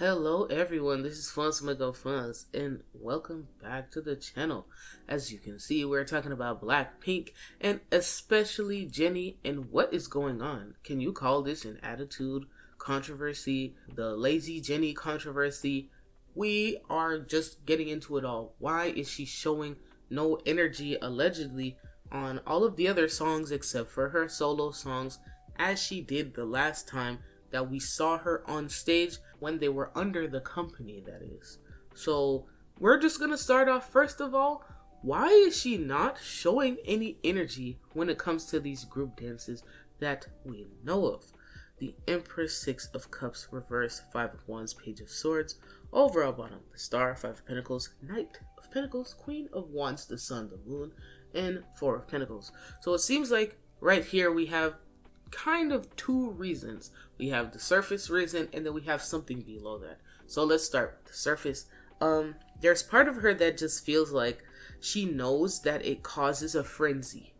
Hello everyone, this is Funs, and welcome back to the channel. As you can see, we're talking about Blackpink, and especially Jennie, and what is going on. Can you call this an attitude controversy, the lazy Jennie controversy? We are just getting into it all. Why is she showing no energy, allegedly, on all of the other songs except for her solo songs, as she did the last time that we saw her on stage when they were under the company, that is. So we're just gonna start off. First of all, why is she not showing any energy when it comes to these group dances that we know of? The Empress, Six of Cups, Reverse, Five of Wands, Page of Swords, overall bottom, the Star, Five of Pentacles, Knight of Pentacles, Queen of Wands, the Sun, the Moon, and Four of Pentacles. So it seems like right here we have kind of two reasons. We have the surface reason, and then we have something below that. So let's start with the surface. There's part of her that just feels like she knows that it causes a frenzy.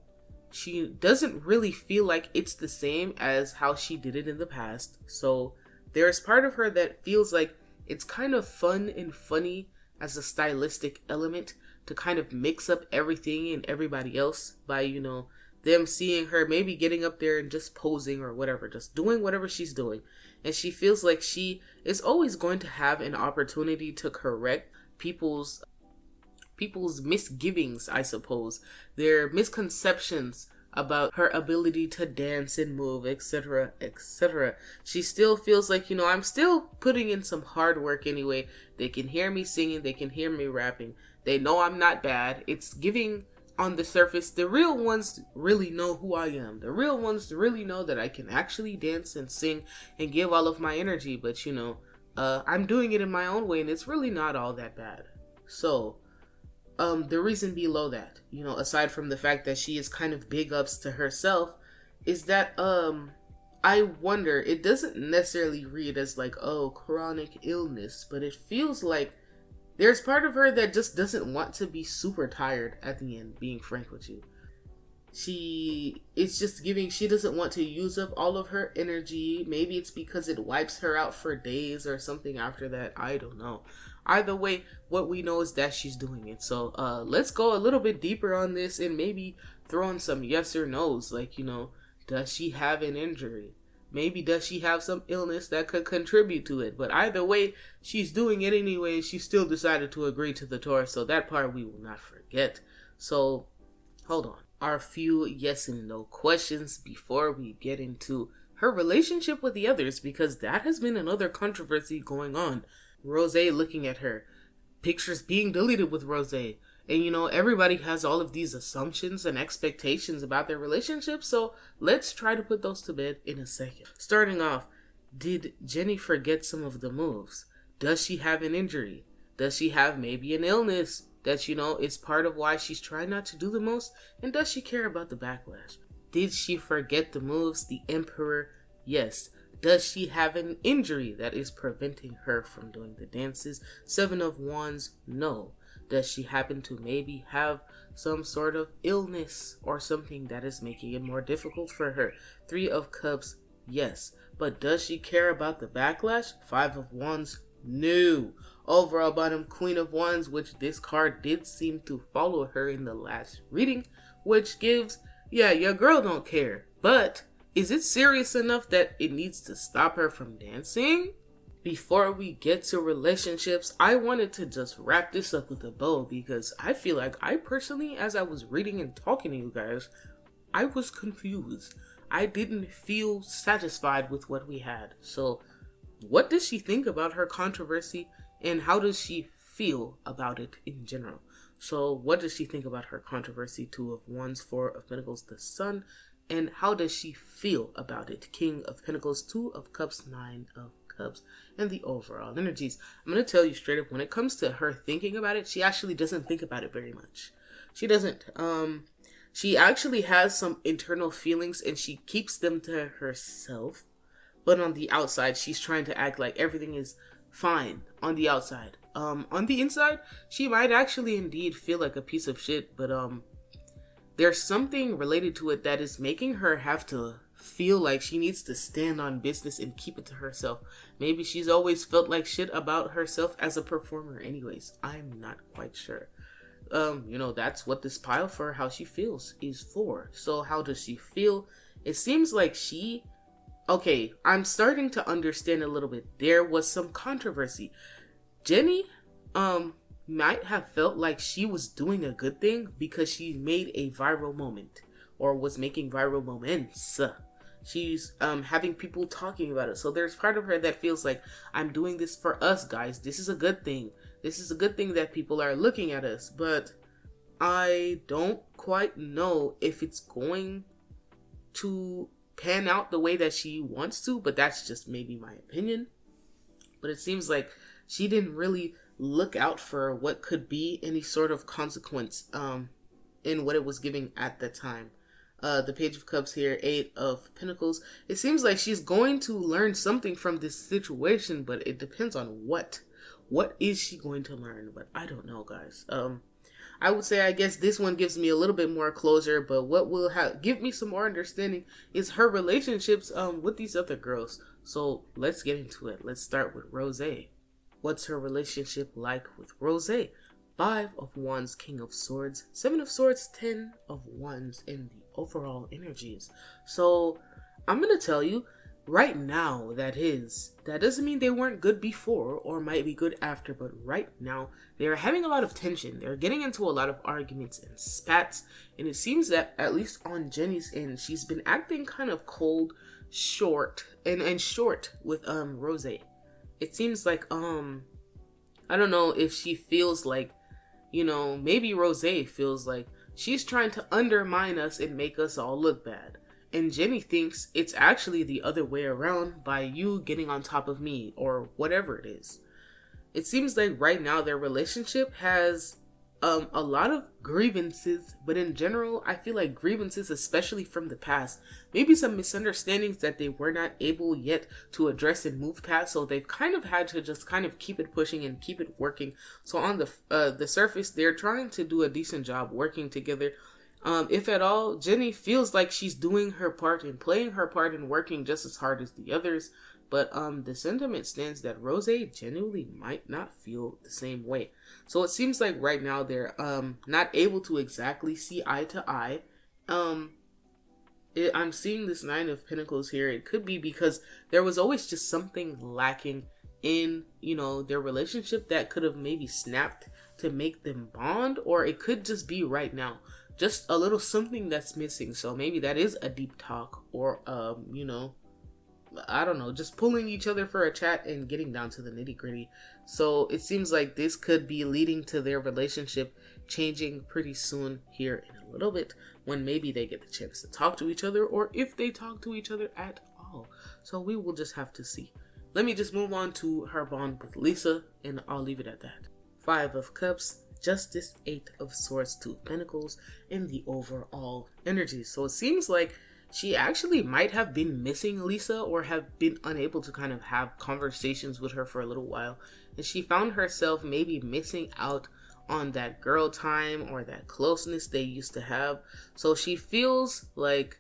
She doesn't really feel like it's the same as how she did it in the past. So there's part of her that feels like it's kind of fun and funny as a stylistic element to kind of mix up everything and everybody else by, them seeing her maybe getting up there and just posing or whatever, just doing whatever she's doing. And she feels like she is always going to have an opportunity to correct people's misgivings, I suppose, their misconceptions about her ability to dance and move, etc., etc. She still feels like, I'm still putting in some hard work anyway. They can hear me singing, they can hear me rapping. They know I'm not bad. It's giving, on the surface, the real ones really know who I am. The real ones really know that I can actually dance and sing and give all of my energy. But, I'm doing it in my own way, and it's really not all that bad. So, the reason below that, aside from the fact that she is kind of big ups to herself, is that, I wonder, it doesn't necessarily read as like, oh, chronic illness, but it feels like there's part of her that just doesn't want to be super tired at the end, being frank with you. It's just giving, she doesn't want to use up all of her energy. Maybe it's because it wipes her out for days or something after that. I don't know. Either way, what we know is that she's doing it. So let's go a little bit deeper on this and maybe throw in some yes or no's. Like, does she have an injury? Maybe does she have some illness that could contribute to it? But either way, she's doing it anyway. She still decided to agree to the tour, so that part we will not forget. So, hold on. Our few yes and no questions before we get into her relationship with the others, because that has been another controversy going on. Rosé looking at her. Pictures being deleted with Rosé. And everybody has all of these assumptions and expectations about their relationship, so let's try to put those to bed in a second. Starting off, did Jennie forget some of the moves? Does she have an injury? Does she have maybe an illness that, is part of why she's trying not to do the most? And does she care about the backlash? Did she forget the moves? The Emperor? Yes. Does she have an injury that is preventing her from doing the dances? Seven of Wands? No. Does she happen to maybe have some sort of illness or something that is making it more difficult for her? Three of Cups, yes. But does she care about the backlash? Five of Wands, no. Overall bottom, Queen of Wands, which this card did seem to follow her in the last reading, which gives, your girl don't care. But is it serious enough that it needs to stop her from dancing? Before we get to relationships, I wanted to just wrap this up with a bow, because I feel like I personally, as I was reading and talking to you guys, I was confused. I didn't feel satisfied with what we had. So what does she think about her controversy, and how does she feel about it in general? So what does she think about her controversy? Two of Wands, Four of Pentacles, the Sun, and how does she feel about it? King of Pentacles, Two of Cups, Nine of Cups, and the overall energies. I'm going to tell you straight up, when it comes to her thinking about it, she actually doesn't think about it very much. She doesn't. She actually has some internal feelings, and she keeps them to herself. But on the outside, she's trying to act like everything is fine on the outside. On the inside, she might actually indeed feel like a piece of shit, but there's something related to it that is making her have to feel like she needs to stand on business and keep it to herself. Maybe she's always felt like shit about herself as a performer anyways. I'm not quite sure. That's what this pile for how she feels is for. So how does she feel? It seems like okay, I'm starting to understand a little bit. There was some controversy. Jennie, might have felt like she was doing a good thing because she made a viral moment or was making viral moments. She's having people talking about it. So there's part of her that feels like, I'm doing this for us, guys. This is a good thing. This is a good thing that people are looking at us. But I don't quite know if it's going to pan out the way that she wants to. But that's just maybe my opinion. But it seems like she didn't really look out for what could be any sort of consequence in what it was giving at the time. The Page of Cups here, 8 of Pentacles. It seems like she's going to learn something from this situation, but it depends on what. What is she going to learn? But I don't know, guys. I would say, I guess this one gives me a little bit more closure, but what will give me some more understanding is her relationships with these other girls. So let's get into it. Let's start with Rosé. What's her relationship like with Rosé? 5 of Wands, King of Swords, 7 of Swords, 10 of Wands in the overall energies. So I'm going to tell you right now, that doesn't mean they weren't good before or might be good after, but right now they're having a lot of tension. They're getting into a lot of arguments and spats, and it seems that at least on Jennie's end, she's been acting kind of cold, short with Rosé. It seems like I don't know if she feels like, maybe Rosé feels like she's trying to undermine us and make us all look bad. And Jennie thinks it's actually the other way around by you getting on top of me or whatever it is. It seems like right now their relationship has a lot of grievances, but in general, I feel like grievances, especially from the past, maybe some misunderstandings that they were not able yet to address and move past. So they've kind of had to just kind of keep it pushing and keep it working. So on the surface, they're trying to do a decent job working together. If at all, Jennie feels like she's doing her part and playing her part and working just as hard as the others. But the sentiment stands that Rosé genuinely might not feel the same way. So it seems like right now they're not able to exactly see eye to eye. I'm seeing this 9 of Pentacles here. It could be because there was always just something lacking in, their relationship that could have maybe snapped to make them bond. Or it could just be right now just a little something that's missing. So maybe that is a deep talk or, I don't know, just pulling each other for a chat and getting down to the nitty gritty. So it seems like this could be leading to their relationship changing pretty soon here in a little bit, when maybe they get the chance to talk to each other, or if they talk to each other at all. So we will just have to see. Let me just move on to her bond with Lisa, and I'll leave it at that. 5 of Cups, Justice, 8 of Swords, 2 of Pentacles in the overall energy. So it seems like she actually might have been missing Lisa, or have been unable to kind of have conversations with her for a little while. And she found herself maybe missing out on that girl time or that closeness they used to have. So she feels like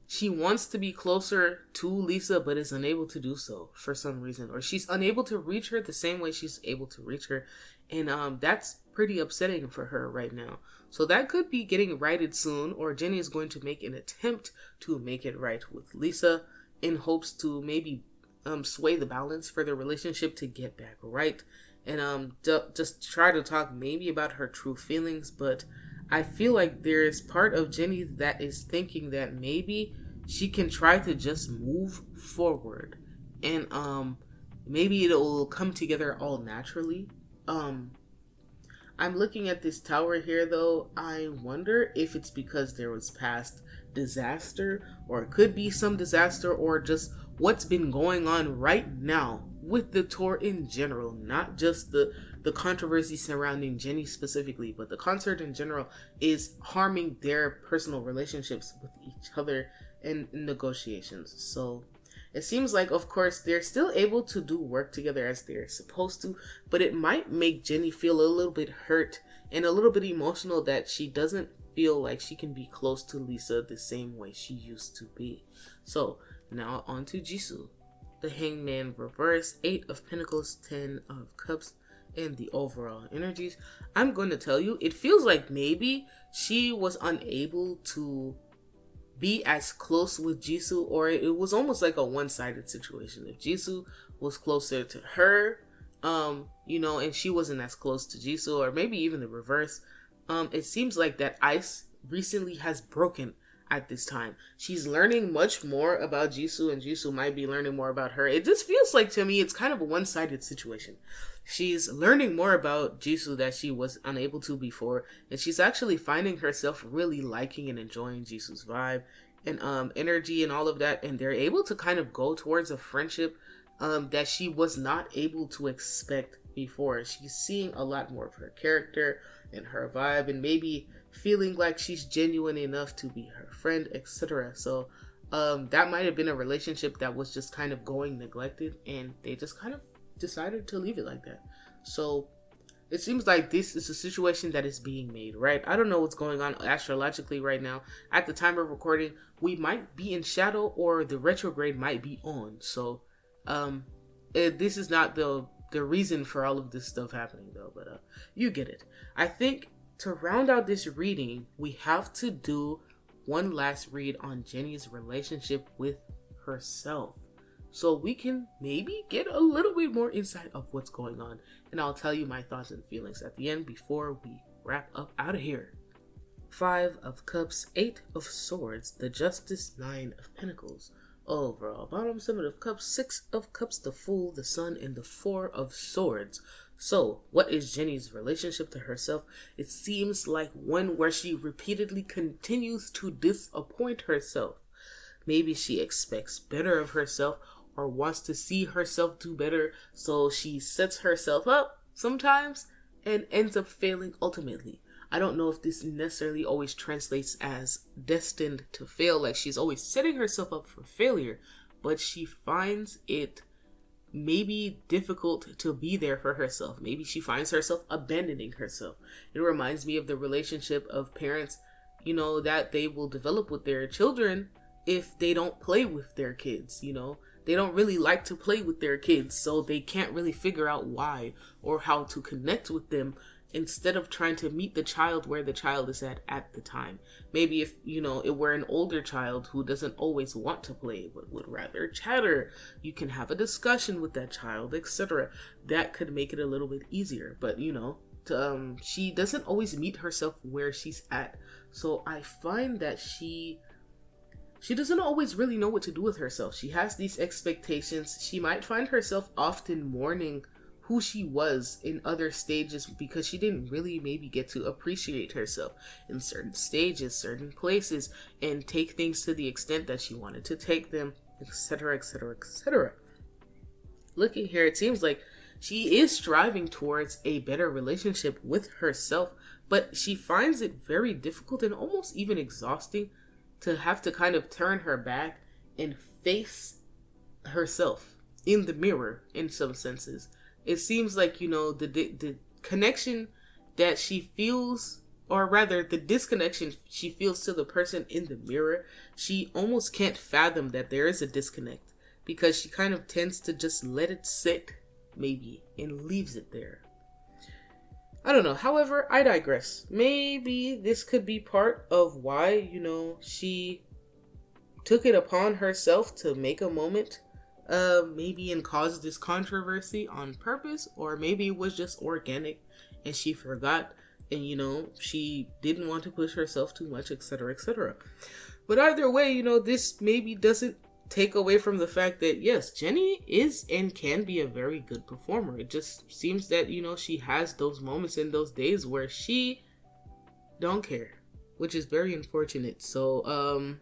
she wants to be closer to Lisa, but is unable to do so for some reason. Or she's unable to reach her the same way she's able to reach her. And that's pretty upsetting for her right now. So that could be getting righted soon, or Jennie is going to make an attempt to make it right with Lisa in hopes to maybe sway the balance for the relationship to get back right. And just try to talk maybe about her true feelings. But I feel like there is part of Jennie that is thinking that maybe she can try to just move forward, and maybe it'll come together all naturally. I'm looking at this tower here though. I wonder if it's because there was past disaster, or it could be some disaster, or just what's been going on right now with the tour in general, not just the controversy surrounding Jennie specifically, but the concert in general is harming their personal relationships with each other and negotiations. So it seems like, of course, they're still able to do work together as they're supposed to, but it might make Jennie feel a little bit hurt and a little bit emotional that she doesn't feel like she can be close to Lisa the same way she used to be. So now on to Jisoo. The Hangman reverse, 8 of Pentacles, 10 of Cups, and the overall energies. I'm going to tell you, it feels like maybe she was unable to be as close with Jisoo, or it was almost like a one-sided situation. If Jisoo was closer to her, and she wasn't as close to Jisoo, or maybe even the reverse, it seems like that ice recently has broken at this time. She's learning much more about Jisoo, and Jisoo might be learning more about her. It just feels like, to me, it's kind of a one-sided situation. She's learning more about Jisoo that she was unable to before, and she's actually finding herself really liking and enjoying Jisoo's vibe and energy and all of that, and they're able to kind of go towards a friendship that she was not able to expect before. She's seeing a lot more of her character and her vibe, and maybe feeling like she's genuine enough to be her friend, etc. So that might have been a relationship that was just kind of going neglected, and they just kind of decided to leave it like that. So it seems like this is a situation that is being made, right? I don't know what's going on astrologically right now. At the time of recording, we might be in shadow, or the retrograde might be on. So this is not the reason for all of this stuff happening, though, but you get it. I think to round out this reading, we have to do one last read on Jennie's relationship with herself, so we can maybe get a little bit more insight of what's going on, and I'll tell you my thoughts and feelings at the end before we wrap up out of here. 5 of Cups, 8 of Swords, the Justice, 9 of Pentacles. Overall, bottom, 7 of Cups, 6 of Cups, the Fool, the Sun, and the 4 of Swords. So, what is Jennie's relationship to herself? It seems like one where she repeatedly continues to disappoint herself. Maybe she expects better of herself, or wants to see herself do better, so she sets herself up sometimes and ends up failing ultimately. I don't know if this necessarily always translates as destined to fail, like she's always setting herself up for failure, but she finds it maybe difficult to be there for herself. Maybe she finds herself abandoning herself. It reminds me of the relationship of parents, that they will develop with their children if they don't play with their kids. They don't really like to play with their kids, so they can't really figure out why or how to connect with them, instead of trying to meet the child where the child is at the time. Maybe if, it were an older child who doesn't always want to play, but would rather chatter, you can have a discussion with that child, etc. That could make it a little bit easier. But, she doesn't always meet herself where she's at. So I find that she doesn't always really know what to do with herself. She has these expectations. She might find herself often mourning who she was in other stages, because she didn't really maybe get to appreciate herself in certain stages, certain places, and take things to the extent that she wanted to take them, etc., etc., etc. Looking here, it seems like she is striving towards a better relationship with herself, but she finds it very difficult and almost even exhausting to have to kind of turn her back and face herself in the mirror in some senses. It seems like, the connection that she feels, or rather the disconnection she feels to the person in the mirror, she almost can't fathom that there is a disconnect, because she kind of tends to just let it sit, maybe, and leaves it there. I don't know. However, I digress. Maybe this could be part of why, she took it upon herself to make a moment, maybe, and cause this controversy on purpose, or maybe it was just organic and she forgot, and she didn't want to push herself too much, etc., etc. But either way, this maybe doesn't take away from the fact that, yes, Jennie is and can be a very good performer. It just seems that, she has those moments in those days where she don't care, which is very unfortunate. So,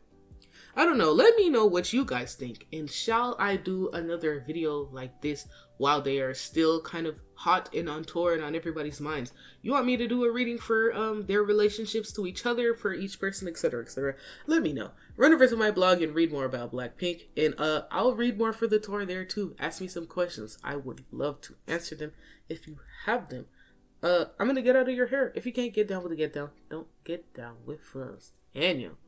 I don't know. Let me know what you guys think. And shall I do another video like this while they are still kind of hot and on tour and on everybody's minds? You want me to do a reading for their relationships to each other, for each person, etc., etc.? Let me know. Run over to my blog and read more about Blackpink. And I'll read more for the tour there too. Ask me some questions. I would love to answer them if you have them. I'm gonna get out of your hair. If you can't get down with the get down, don't get down with us. Daniel.